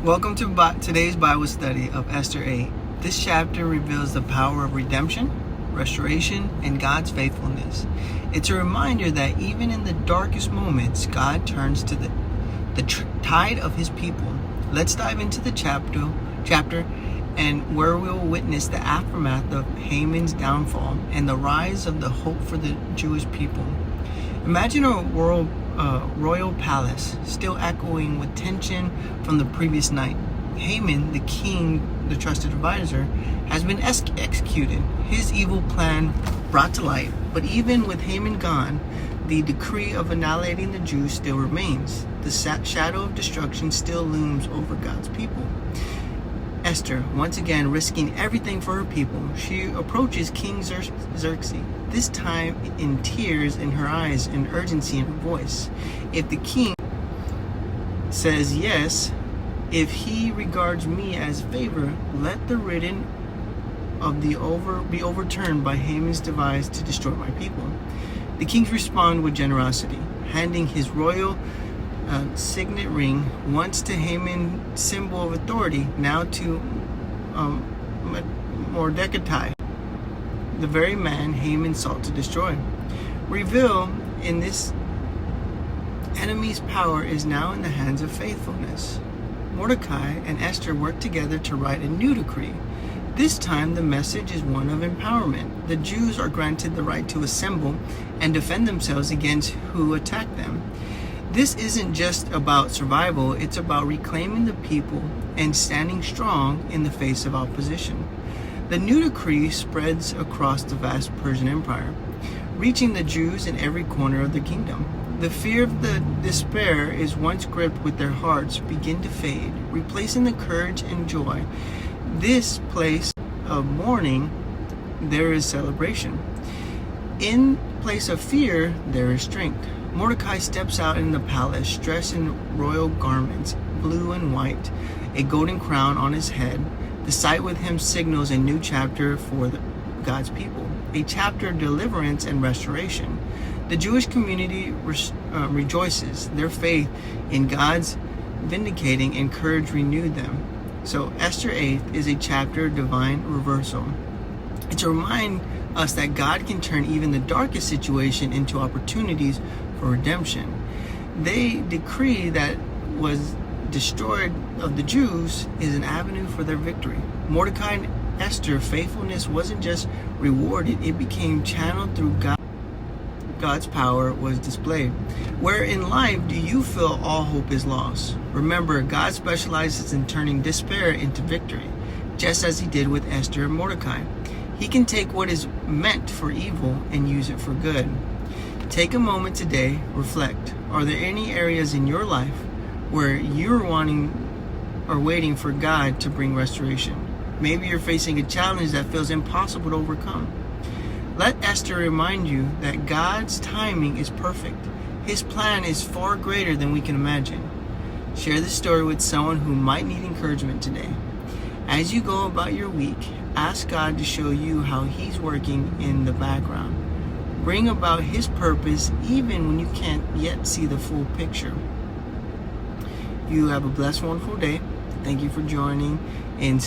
Welcome to today's Bible study of Esther 8. This chapter reveals the power of redemption, restoration, and God's faithfulness. It's a reminder that even in the darkest moments, God turns to the tide of his people. Let's dive into the chapter and where we'll witness the aftermath of Haman's downfall and the rise of the hope for the Jewish people. Imagine a royal palace still echoing with tension from the previous night. Haman, the king, the trusted advisor, has been executed, his evil plan brought to light. But even with Haman gone, the decree of annihilating the Jews still remains. The shadow of destruction still looms over God's people. Esther, once again risking everything for her people, she approaches King Xerxes, this time in tears in her eyes and urgency in her voice. If the king says yes, if he regards me as favor, let the written of be overturned by Haman's device to destroy my people. The kings respond with generosity, handing his royal signet ring, once to Haman, symbol of authority, now to Mordecai, the very man Haman sought to destroy. Reveal in this enemy's power is now in the hands of faithfulness. Mordecai and Esther work together to write a new decree. This time the message is one of empowerment. The Jews are granted the right to assemble and defend themselves against who attack them. This isn't just about survival, it's about reclaiming the people and standing strong in the face of opposition. The new decree spreads across the vast Persian Empire, reaching the Jews in every corner of the kingdom. The fear of the despair is once gripped with their hearts begin to fade, replacing the courage and joy. This place of mourning, there is celebration. In place of fear, there is strength. Mordecai steps out in the palace, dressed in royal garments, blue and white, a golden crown on his head. The sight with him signals a new chapter for God's people, a chapter of deliverance and restoration. The Jewish community rejoices. Their faith in God's vindicating and courage renewed them. So Esther 8 is a chapter of divine reversal. It's a reminder us that God can turn even the darkest situation into opportunities for redemption. They decree that was destroyed of the Jews is an avenue for their victory. Mordecai and Esther's faithfulness wasn't just rewarded, it became channeled through God's power was displayed. Where in life do you feel all hope is lost? Remember, God specializes in turning despair into victory, just as he did with Esther and Mordecai. He can take what is meant for evil and use it for good. Take a moment today, reflect. Are there any areas in your life where you're waiting for God to bring restoration? Maybe you're facing a challenge that feels impossible to overcome. Let Esther remind you that God's timing is perfect. His plan is far greater than we can imagine. Share this story with someone who might need encouragement today. As you go about your week, ask God to show you how he's working in the background. Bring about his purpose even when you can't yet see the full picture. You have a blessed, wonderful day. Thank you for joining in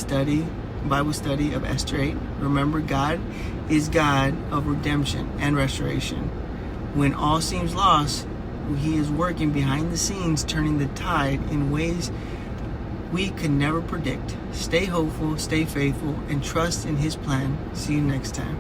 Bible study of Esther 8. Remember, God is God of redemption and restoration. When all seems lost, he is working behind the scenes, turning the tide in ways we could never predict. Stay hopeful, stay faithful, and trust in his plan. See you next time.